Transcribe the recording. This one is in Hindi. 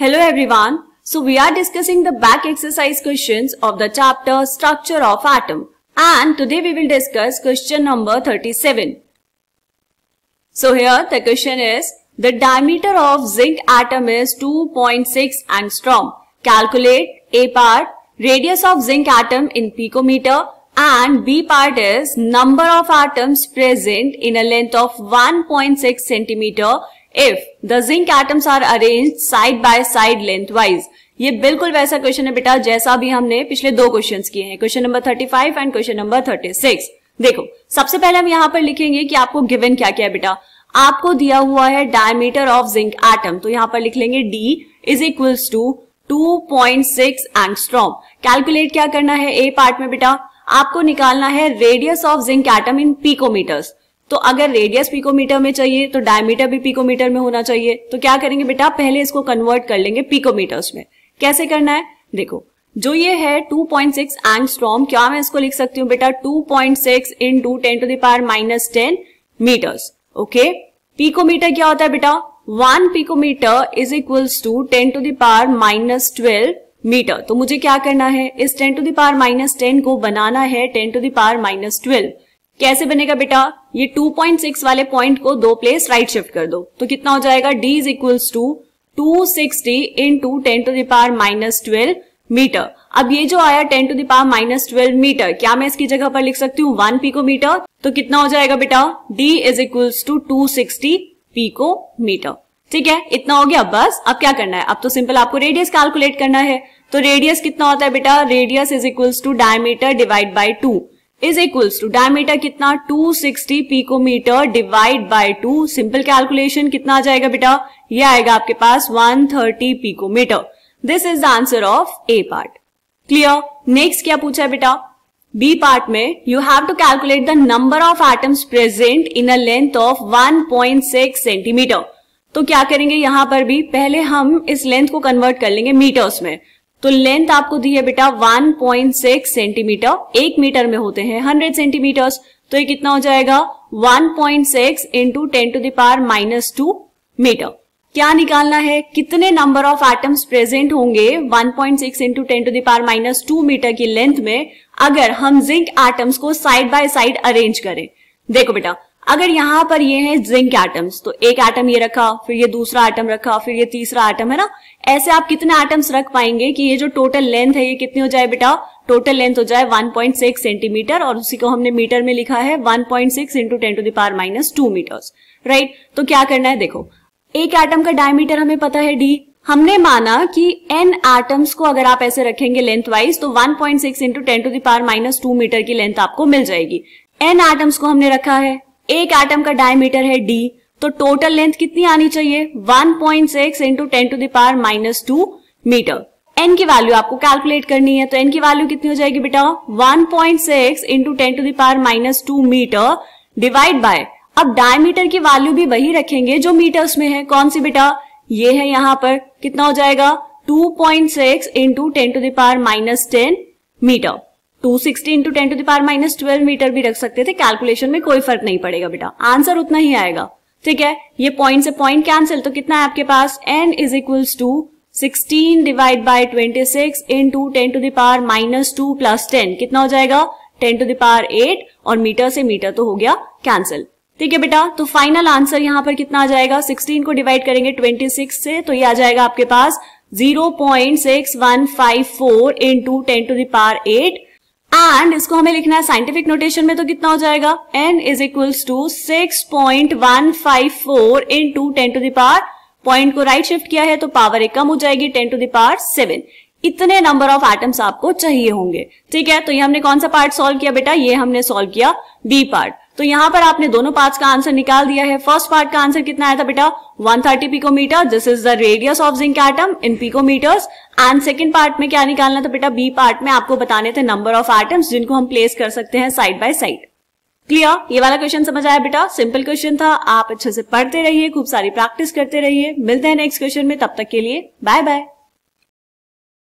Hello everyone. So we are discussing the back exercise questions of the chapter Structure of Atom. And today we will discuss question number 37. So here the question is, the diameter of zinc atom is 2.6 angstrom. Calculate A part, radius of zinc atom in picometer, and B part is number of atoms present in a length of 1.6 centimeter if the zinc atoms are arranged side by side lengthwise. ये बिल्कुल वैसा क्वेश्चन है बेटा जैसा भी हमने पिछले दो क्वेश्चंस किए हैं, question number 35 and question number 36. देखो सबसे पहले हम यहाँ पर लिखेंगे कि आपको गिवन क्या क्या है बेटा. आपको दिया हुआ है डायमीटर ऑफ जिंक एटम, तो यहाँ पर लिख लेंगे D is equals to 2.6 angstrom. Calculate क्या करना है ए पार्ट में बेटा, आपको निकालना है radius of zinc atom in picometres. तो अगर रेडियस पिकोमीटर में चाहिए तो डायमीटर भी पिकोमीटर में होना चाहिए. तो क्या करेंगे बेटा, पहले इसको कन्वर्ट कर लेंगे पिकोमीटर्स में. कैसे करना है देखो, जो ये है 2.6 एंगस्ट्रॉम, क्या मैं इसको लिख सकती हूँ बेटा 2.6 इंटू 10⁻⁻10 मीटर्स. ओके, पिकोमीटर क्या होता है बेटा, 1 picometre is equals to 10⁻⁻12 metre. तो मुझे क्या करना है, इस 10⁻⁻10 को बनाना है 10⁻⁻12. कैसे बनेगा बेटा, ये 2.6 वाले पॉइंट को दो प्लेस राइट शिफ्ट कर दो. तो कितना हो जाएगा, D is equals to 260 into 10⁻⁻12 metre. अब ये जो आया 10⁻⁻12 मीटर, क्या मैं इसकी जगह पर लिख सकती हूँ 1 पिकोमीटर. तो कितना हो जाएगा बेटा, D is equals to 260 picometre. ठीक है, इतना हो गया बस. अब क्या करना है, अब तो सिंपल आपको रेडियस कैलकुलेट करना है. तो रेडियस कितना होता है बेटा, radius is equals to diameter divide by 2 is equals to diameter कितना 260 picometre divide by 2. Simple calculation कितना आ जाएगा बेटा, ये आएगा आपके पास 130 picometre. This is the answer of A part. Clear. Next क्या पूछा है बेटा, बी पार्ट में you have to calculate the number of atoms present in a length of 1.6 centimetre. तो क्या करेंगे, यहां पर भी पहले हम इस लेंथ को कन्वर्ट कर लेंगे मीटर्स में. तो लेंथ आपको दी है बेटा 1.6 सेंटीमीटर, 1 मीटर में होते हैं 100 सेंटीमीटर्स. तो ये कितना हो जाएगा 1.6 इंटू 10⁻⁻2 मीटर. क्या निकालना है, कितने नंबर ऑफ एटम्स प्रेजेंट होंगे 1.6 इंटू 10⁻⁻2 मीटर की लेंथ में अगर हम जिंक एटम्स को साइड बाय साइड अरेंज करें. देखो बेटा, अगर यहां पर ये है जिंक एटम्स, तो एक एटम ये रखा, फिर ये दूसरा एटम रखा, फिर ये तीसरा एटम, है ना. ऐसे आप कितने एटम्स रख पाएंगे कि ये जो टोटल लेंथ है ये कितनी हो जाए बेटा, टोटल लेंथ हो जाए 1.6 सेंटीमीटर, और उसी को हमने मीटर में लिखा है 1.6 इंटू 10⁻⁻2 मीटर्स. राइट. तो क्या करना है, देखो एक एटम का डायमीटर हमें पता है D. हमने माना कि n एटम्स को अगर आप ऐसे रखेंगे लेंथ वाइज तो 1.6 इंटू 10⁻⁻2 मीटर की लेंथ आपको मिल जाएगी. n एटम्स को हमने रखा है, एक एटम का डायमीटर है D, तो टोटल लेंथ कितनी आनी चाहिए 1.6 इंटू 10⁻⁻2 मीटर. n की वैल्यू आपको कैलकुलेट करनी है, तो n की वैल्यू कितनी हो जाएगी बेटा 1.6 इंटू 10⁻⁻2 मीटर डिवाइड बाय, अब डायमीटर की वैल्यू भी वही रखेंगे जो मीटर्स में है. कौन सी बेटा, ये है यहाँ पर, कितना हो जाएगा 2.6 इंटू 10⁻⁻10 मीटर. 260 इंटू 10⁻⁻12 मीटर भी रख सकते थे, कैलकुलेशन में कोई फर्क नहीं पड़ेगा बेटा, आंसर उतना ही आएगा. ठीक है, ये पॉइंट से पॉइंट कैंसिल, तो कितना है आपके पास n is equals to 16 divide by 26 into 10⁻2 plus 10, कितना हो जाएगा 10⁸, और मीटर से मीटर तो हो गया कैंसिल. ठीक है बेटा, तो फाइनल आंसर यहाँ पर कितना आ जाएगा, 16 को डिवाइड करेंगे 26 से तो ये आ जाएगा आपके पास 0.6154 इंटू 10⁸. एंड इसको हमें लिखना है साइंटिफिक नोटेशन में, तो कितना हो जाएगा n is equals to 6.154 into 10⁻, point को राइट शिफ्ट किया है तो पावर एक कम हो जाएगी 10⁷. इतने नंबर ऑफ एटम्स आपको चाहिए होंगे. ठीक है, तो ये हमने कौन सा पार्ट सॉल्व किया बेटा, ये हमने सॉल्व किया बी पार्ट. तो यहाँ पर आपने दोनों पार्ट्स का आंसर निकाल दिया है. फर्स्ट पार्ट का आंसर कितना आया था बेटा 130 picometre, this is the radius of zinc atom in picometres. And second part में क्या निकालना था बेटा, बी पार्ट में आपको बताने थे नंबर ऑफ एटम्स जिनको हम प्लेस कर सकते हैं साइड बाय साइड. क्लियर. ये वाला क्वेश्चन समझ आया बेटा, सिंपल क्वेश्चन था. आप अच्छे से पढ़ते रहिए, खूब सारी प्रैक्टिस करते रहिए. मिलते हैं नेक्स्ट क्वेश्चन में, तब तक के लिए बाय बाय.